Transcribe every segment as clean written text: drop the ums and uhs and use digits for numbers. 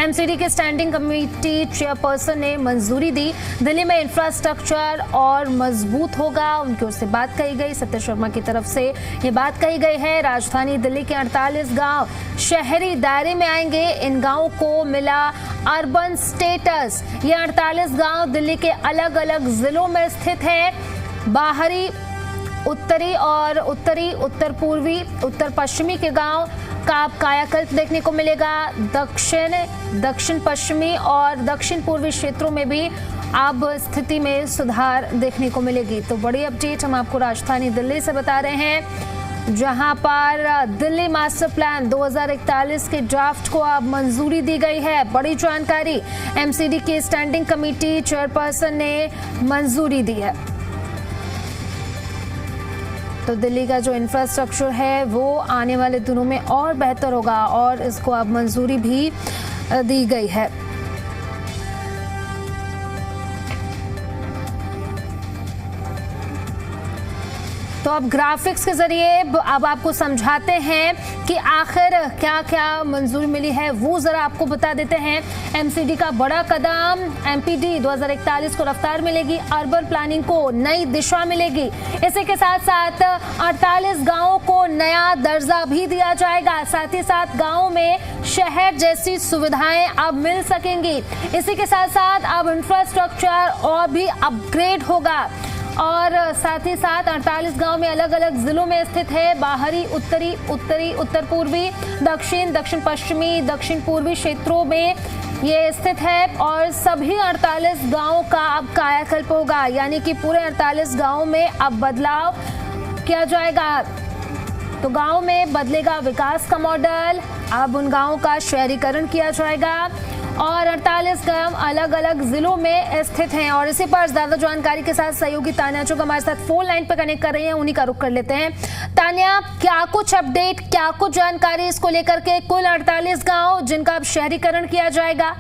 MCD के standing committee chairperson ने मंजूरी दी। दिल्ली में इंफ्रास्ट्रक्चर और मजबूत होगा, उनकी ओर से बात कही गई। सत्य शर्मा की तरफ से ये बात कही गई है। राजधानी दिल्ली के 48 गांव शहरी दायरे में आएंगे। इन गांवों को मिला अर्बन स्टेटस। ये 48 गांव दिल्ली के अलग अलग जिलों में स्थित हैं। बाहरी, उत्तरी और उत्तर पूर्वी, उत्तर पश्चिमी के गांव का कायाकल्प देखने को मिलेगा। दक्षिण पश्चिमी और दक्षिण पूर्वी क्षेत्रों में भी अब स्थिति में सुधार देखने को मिलेगी। तो बड़ी अपडेट हम आपको राजधानी दिल्ली से बता रहे हैं, जहां पर दिल्ली मास्टर प्लान 2041 के ड्राफ्ट को अब मंजूरी दी गई है। बड़ी जानकारी, एमसीडी की स्टैंडिंग कमेटी चेयरपर्सन ने मंजूरी दी है। तो दिल्ली का जो इंफ्रास्ट्रक्चर है वो आने वाले दिनों में और बेहतर होगा और इसको अब मंजूरी भी दी गई है। तो अब ग्राफिक्स के जरिए अब आपको समझाते हैं कि आखिर क्या क्या मंजूरी मिली है, वो जरा आपको बता देते हैं। एमसीडी का बड़ा कदम, एमपीडी 2041 को रफ्तार मिलेगी, अर्बन प्लानिंग को नई दिशा मिलेगी। इसी के साथ साथ 48 गांवों को नया दर्जा भी दिया जाएगा। साथ ही साथ गांवों में शहर जैसी सुविधाएं अब मिल सकेंगी। इसी के साथ साथ अब इंफ्रास्ट्रक्चर और भी अपग्रेड होगा और साथ ही साथ 48 गांव में अलग अलग जिलों में स्थित है। बाहरी, उत्तर पूर्वी, दक्षिण पश्चिमी, दक्षिण पूर्वी क्षेत्रों में ये स्थित है और सभी 48 गांवों का अब कायाकल्प होगा, यानी कि पूरे 48 गांवों में अब बदलाव किया जाएगा। तो गांव में बदलेगा विकास का मॉडल, अब उन गांवों का शहरीकरण किया जाएगा और 48 गांव अलग अलग जिलों में स्थित हैं। और इसी पर ज्यादा जानकारी के साथ सहयोगी तान्या चौक हमारे साथ फोन लाइन पर कनेक्ट कर रही हैं, उन्हीं का रुख कर लेते हैं। तान्या, क्या कुछ अपडेट, क्या कुछ जानकारी इसको लेकर के? कुल 48 गांव जिनका अब शहरीकरण किया जाएगा।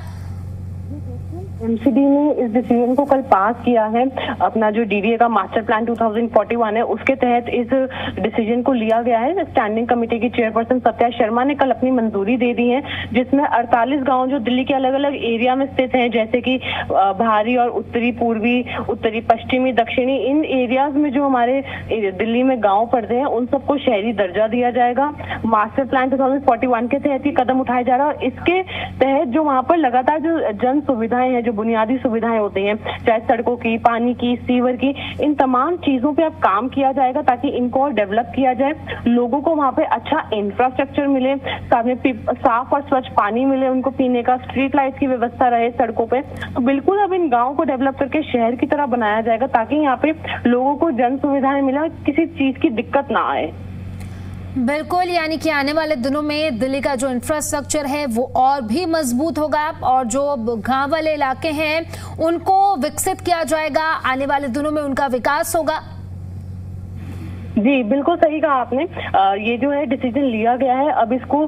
एमसीडी ने इस डिसीजन को कल पास किया है। अपना जो डीडीए का मास्टर प्लान 2041 है, उसके तहत इस डिसीजन को लिया गया है। स्टैंडिंग कमेटी की चेयरपर्सन सत्या शर्मा ने कल अपनी मंजूरी दे दी है, जिसमें 48 गांव जो दिल्ली के अलग अलग एरिया में स्थित हैं, जैसे कि बाहरी और उत्तरी पूर्वी, उत्तरी पश्चिमी, दक्षिणी, इन एरियाज में जो हमारे दिल्ली में गाँव पड़ते हैं उन सबको शहरी दर्जा दिया जाएगा। मास्टर प्लान 2041 के तहत ये कदम उठाया जा रहा है और इसके तहत जो वहाँ पर लगातार जो जन सुविधाएं हैं, जो बुनियादी सुविधाएं होती हैं, चाहे सड़कों की, पानी की, सीवर की, इन तमाम चीजों पे अब काम किया जाएगा ताकि इनको और डेवलप किया जाए। लोगों को वहाँ पे अच्छा इंफ्रास्ट्रक्चर मिले, साथ में साफ और स्वच्छ पानी मिले, उनको पीने का, स्ट्रीट लाइट की व्यवस्था रहे सड़कों पे। तो बिल्कुल अब इन गाँव को डेवलप करके शहर की तरह बनाया जाएगा ताकि यहाँ पे लोगों को जन सुविधाएं मिले, किसी चीज की दिक्कत ना आए। बिल्कुल, यानी कि आने वाले दिनों में दिल्ली का जो इंफ्रास्ट्रक्चर है वो और भी मजबूत होगा और जो गांव वाले इलाके हैं उनको विकसित किया जाएगा। आने वाले दिनों में उनका विकास होगा। जी बिल्कुल सही कहा आपने। ये जो है डिसीजन लिया गया है, अब इसको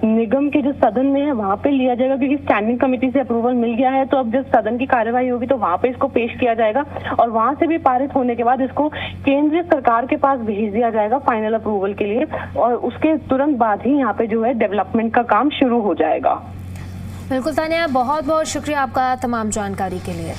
निगम के जो सदन में है वहाँ पे लिया जाएगा, क्योंकि स्टैंडिंग कमेटी से अप्रूवल मिल गया है। तो अब जब सदन की कार्यवाही होगी तो वहाँ पे इसको पेश किया जाएगा और वहाँ से भी पारित होने के बाद इसको केंद्रीय सरकार के पास भेज दिया जाएगा फाइनल अप्रूवल के लिए और उसके तुरंत बाद ही यहाँ पे जो है डेवलपमेंट का काम शुरू हो जाएगा। बिल्कुल तान्या, बहुत बहुत शुक्रिया आपका तमाम जानकारी के लिए।